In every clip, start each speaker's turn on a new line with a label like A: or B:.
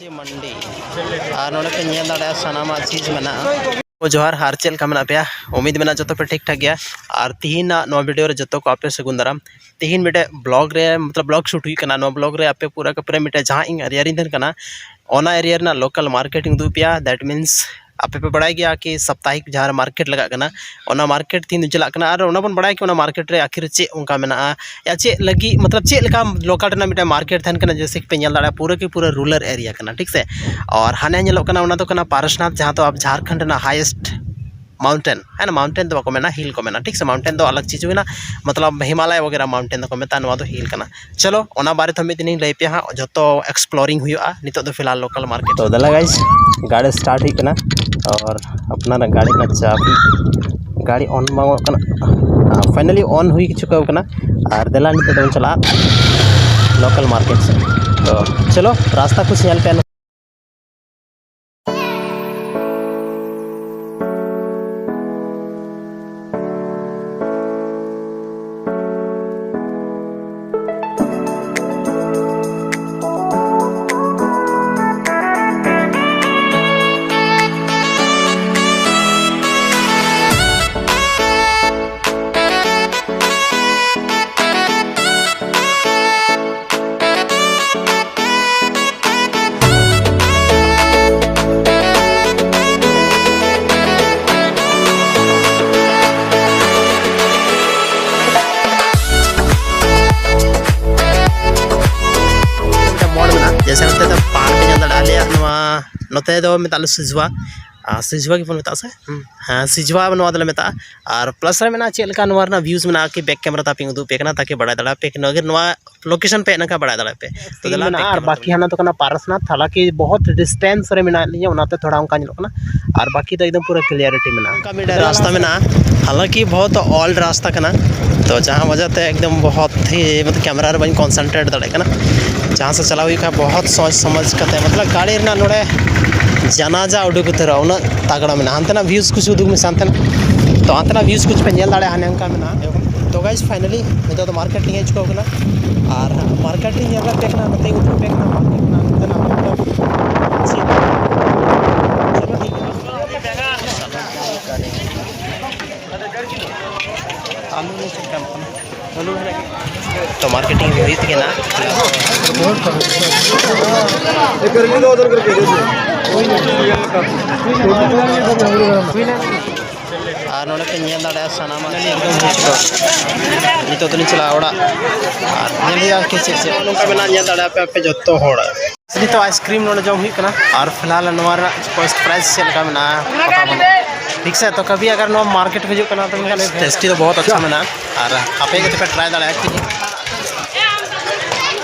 A: सब्जी मंडी और नोड़े पे नेल दाड़ा सनामा चीज मना वो जोहार हार चेल का मना पे उम्मीद मेना जो पे ठीक ठाक गया और तीन नो वीडियो रे जो को आपे सगुन दाराम तीन मिटे ब्लॉग रे मतलब ब्लॉग शूट हुई कना नो ब्लॉग रे आपे पूरा का पूरा मिटे जहां इन एरिया रिन कना ओना एरिया ना लोकल मार्केटिंग दू पिया दैट मीन्स आपे पे बड़ा गया कि साप्ताहिक जहाँ मार्केट लगा कना ओना मार्केट तीन चला कना और ओना बन बड़ा कि ओना मार्केट रे आखिर चे उनका मेना या चे लगी मतलब चे लगा लोकल ना मिटा मार्केट थन कना जैसे पे नेल दाड़ा पूरा के पूरा रूरल एरिया कना ठीक से और हाने नेलो कना ओना तो कना पारसनाथ जहाँ तो आप झारखंड ना हाईएस्ट माउंटेन है ना माउंटेन तो बाको मेना हिल को मेना ठीक से माउंटेन तो अलग चीज़ हुई ना मतलब हिमालय वगैरह माउंटेन को मेता नवा तो हिल कना चलो ओना बारे तो मिद लई पे हाँ जो तो एक्सप्लोरिंग हुआ नितो तो फिलहाल लोकल मार्केट तो दला गाइस गाड़ी स्टार्ट हुई कना और अपना ना गाड़ी ना चाबी गाड़ी ऑन मांगो कना फाइनली ऑन हुई चुका कना और दला नितो तो चला लोकल मार्केट से तो चलो रास्ता कुछ नेल पे जैसे नोते तो पहाड़ पे जाता ᱟᱞᱮᱭᱟᱜ ᱱᱚᱣᱟ ᱱᱚᱛᱮ ᱫᱚ ᱢᱮᱛᱟᱜ ᱥᱤᱡᱣᱟ सिजवा की फोन बता से हाँ सिजवा नवा मेता और प्लस रे मेना चेक लका नवा रना व्यूज मेना कि बैक कैमरा तापिंग उदू पे कना ताकि बड़ा दड़ा पे अगर नवा लोकेशन पे नका बड़ा दड़ा पे तो दला और बाकी हाना तो कना पारसनाथ हालांकि बहुत डिस्टेंस रे मेना लिया उनाते थोड़ा उनका निलो कना और बाकी तो एकदम पूरा क्लियरिटी मेना उनका मिडा रास्ता मेना हालांकि बहुत ओल्ड रास्ता कना तो जहाँ वजह से एकदम बहुत ही मतलब कैमरा रे बन कॉन्सेंट्रेट दड़े कना जहाँ से चला हुई का बहुत सोच समझ करते मतलब गाड़ी रना नोड़े जनाजा उडुक उतरा उना तगड़ा में हांतना व्यूज कुछ उदुक में सांतना तो हांतना व्यूज कुछ पे नेल दाड़े हाने अंका में ना तो गाइस फाइनली नितो तो मार्केटिंग है चुका कना और मार्केटिंग याला पेकना नते उतर पेकना मार्केट ना तना तो मार्केटिंग हुई थी ना और नोड़े पे नेल दाड़ा सनामा एकदम नितो तो चला ओड़ा और नेलिया के से नोका बना नेल दाड़ा पे जोतो होड़ा असली तो आइसक्रीम नोड़े जम हुई कना और फिलहाल नोरा कॉस्ट प्राइस से लगा मेना पता बना ठीक से तो कभी अगर नो मार्केट में जो कना तो टेस्टी तो बहुत अच्छा मेना और आपे के पे ट्राई दाड़ा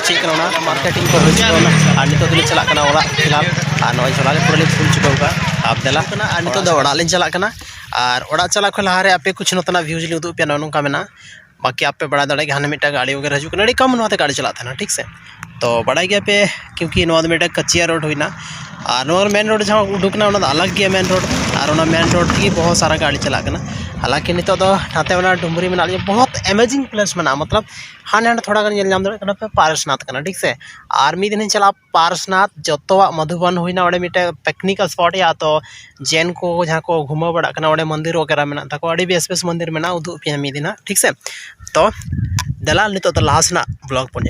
A: ठीक ना मार्केटिंग को हो चुका ना और नितो चला कना ओड़ा फिलहाल और नोय चला के पूरा फुल चुका होगा आप दला कना और नितो दो ओड़ा लेन चला कना और ओड़ा चला को लहारे आपे कुछ नतना व्यूज ले उदू पे नोनका मेना बाकी आप पे बड़ा दड़े हाने मिटा गाड़ी वगैरह हजू कना कम नवाते गाड़ी चलाता ना ठीक से तो बड़ा गया पे क्योंकि नवा मिटा कच्चिया रोड हुई ना और मेन रोड जहाँ उडुकना अलग गया मेन रोड और मेन रोड की बहुत सारा गाड़ी चला कना हालांकि नितो तो नाते वाला डुमरी में बहुत अमेजिंग प्लेस में मतलब हाने हाने थोड़ा नाम दे पे पारसनाथ कना ठीक से और मिद दिन चला पारसनाथ जोतोवा मधुबन हुईना ओडे मिटे पिकनिक स्पॉट या तो जैन को जहाँ को घुमा बड़ा कना ओडे मंदिर वगैरह में ताको अड़ी बेस बेस मंदिर में उदू पे मिद दिन ठीक से तो दलाल नितो तो लास्ट ना ब्लॉग पड़े